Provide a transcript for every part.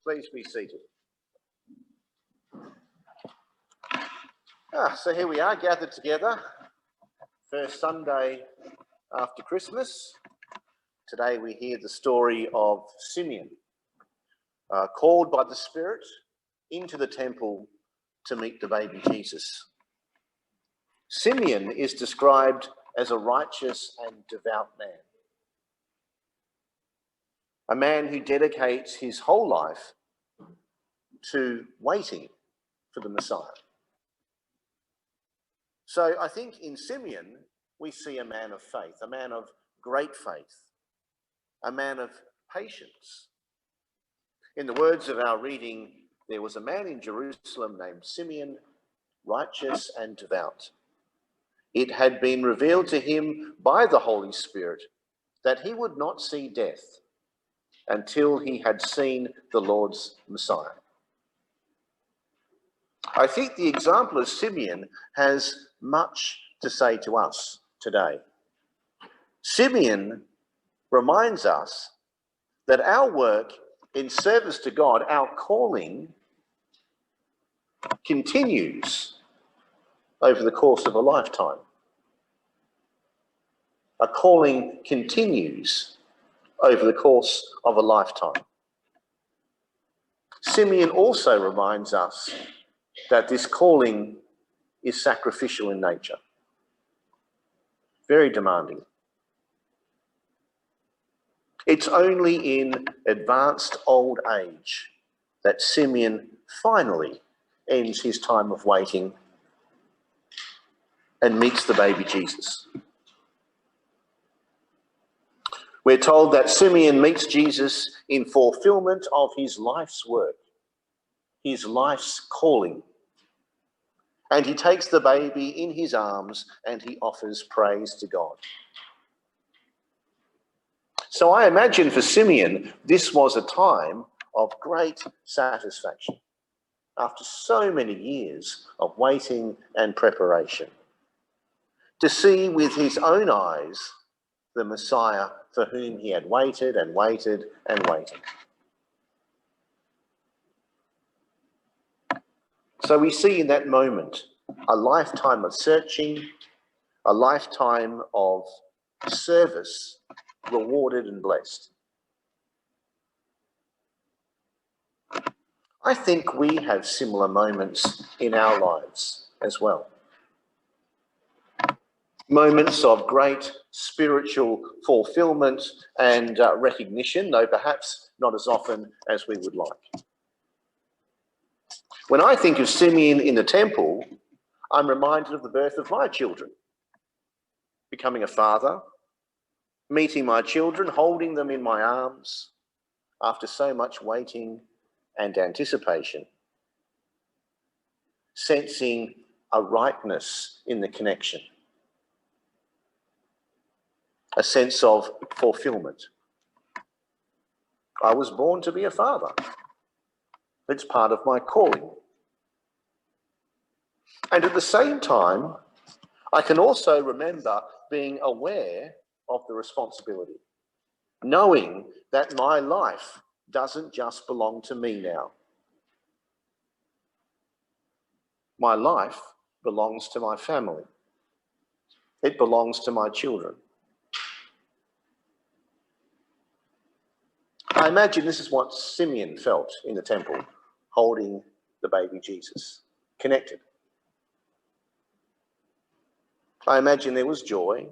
Please be seated. So here we are, gathered together. First Sunday after Christmas. Today we hear the story of Simeon, called by the Spirit into the temple to meet the baby Jesus. Simeon is described as a righteous and devout man. A man who dedicates his whole life to waiting for the Messiah. So I think in Simeon, we see a man of faith, a man of great faith, a man of patience. In the words of our reading, there was a man in Jerusalem named Simeon, righteous and devout. It had been revealed to him by the Holy Spirit that he would not see death until he had seen the Lord's Messiah. I think the example of Simeon has much to say to us today. Simeon reminds us that our work in service to God, our calling, continues over the course of a lifetime. A calling continues over the course of a lifetime. Simeon also reminds us that this calling is sacrificial in nature, very demanding. It's only in advanced old age that Simeon finally ends his time of waiting and meets the baby Jesus. We're told that Simeon meets Jesus in fulfillment of his life's work, his life's calling. And he takes the baby in his arms and he offers praise to God. So I imagine for Simeon, this was a time of great satisfaction after so many years of waiting and preparation, to see with his own eyes the Messiah for whom he had waited and waited and waited. So we see in that moment a lifetime of searching, a lifetime of service, rewarded and blessed. I think we have similar moments in our lives as well. Moments of great spiritual fulfillment and recognition, though perhaps not as often as we would like. When I think of Simeon in the temple, I'm reminded of the birth of my children, becoming a father, meeting my children, holding them in my arms after so much waiting and anticipation, sensing a rightness in the connection, a sense of fulfillment. I was born to be a father. It's part of my calling. And at the same time, I can also remember being aware of the responsibility, knowing that my life doesn't just belong to me now. My life belongs to my family. It belongs to my children. I imagine this is what Simeon felt in the temple, holding the baby Jesus, connected. I imagine there was joy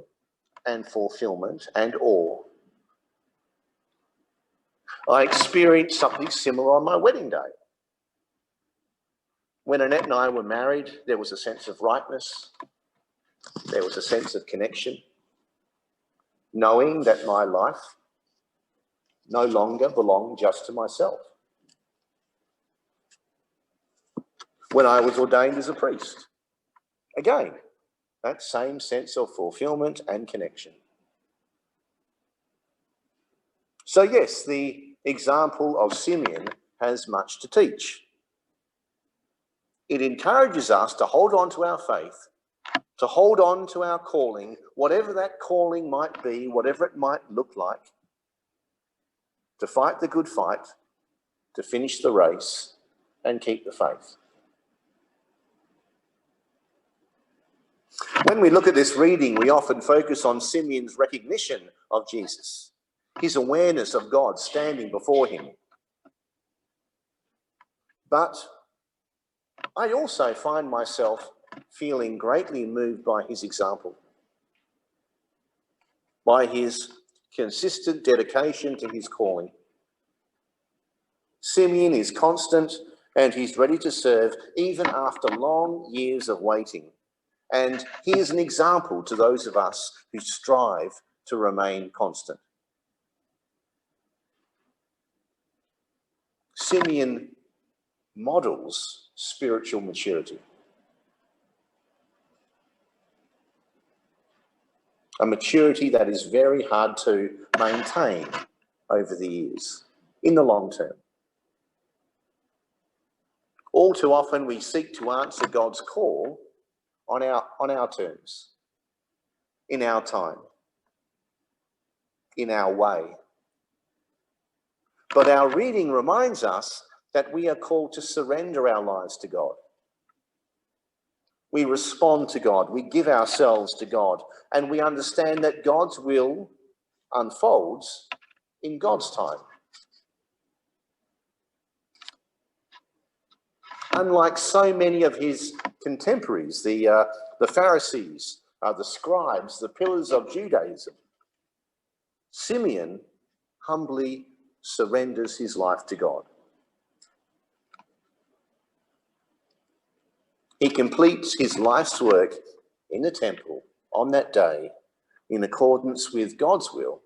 and fulfillment and awe. I experienced something similar on my wedding day. When Annette and I were married, there was a sense of rightness. There was a sense of connection, knowing that my life no longer belonged just to myself. When I was ordained as a priest, again, that same sense of fulfillment and connection. So yes, the example of Simeon has much to teach. It encourages us to hold on to our faith, to hold on to our calling, whatever that calling might be, whatever it might look like, to fight the good fight, to finish the race and keep the faith. When we look at this reading, we often focus on Simeon's recognition of Jesus, his awareness of God standing before him. But I also find myself feeling greatly moved by his example, by his consistent dedication to his calling. Simeon is constant and he's ready to serve even after long years of waiting. And he is an example to those of us who strive to remain constant. Simeon models spiritual maturity. A maturity that is very hard to maintain over the years, in the long term. All too often we seek to answer God's call on our terms, in our time, in our way. But our reading reminds us that we are called to surrender our lives to God. We respond to God, we give ourselves to God, and we understand that God's will unfolds in God's time. Unlike so many of his contemporaries, the Pharisees, the scribes, the pillars of Judaism, Simeon humbly surrenders his life to God. He completes his life's work in the temple on that day in accordance with God's will,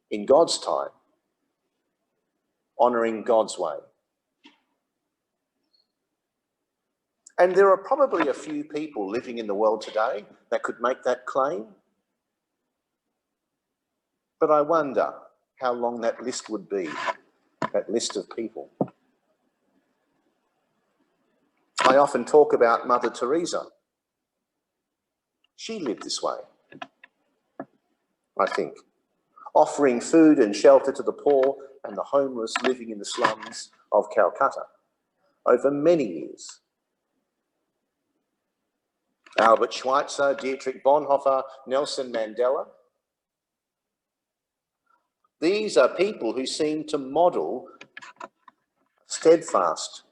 in God's time, honouring God's way. And there are probably a few people living in the world today that could make that claim. But I wonder how long that list would be, that list of people. I often talk about Mother Teresa. She lived this way, I think, offering food and shelter to the poor and the homeless living in the slums of Calcutta over many years. Albert Schweitzer, Dietrich Bonhoeffer, Nelson Mandela. These are people who seem to model steadfast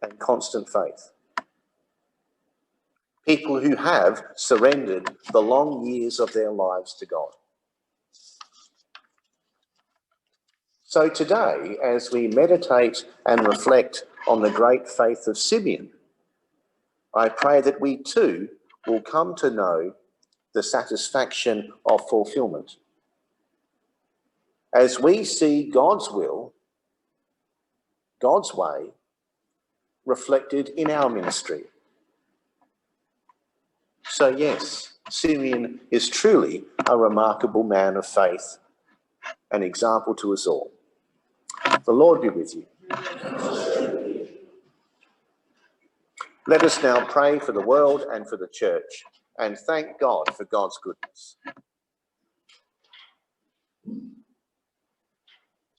and constant faith. People who have surrendered the long years of their lives to God. So today, as we meditate and reflect on the great faith of Simeon, I pray that we too will come to know the satisfaction of fulfillment. As we see God's will, God's way, reflected in our ministry. So yes, Simeon is truly a remarkable man of faith, an example to us all. The Lord be with you. Let us now pray for the world and for the church and thank God for God's goodness.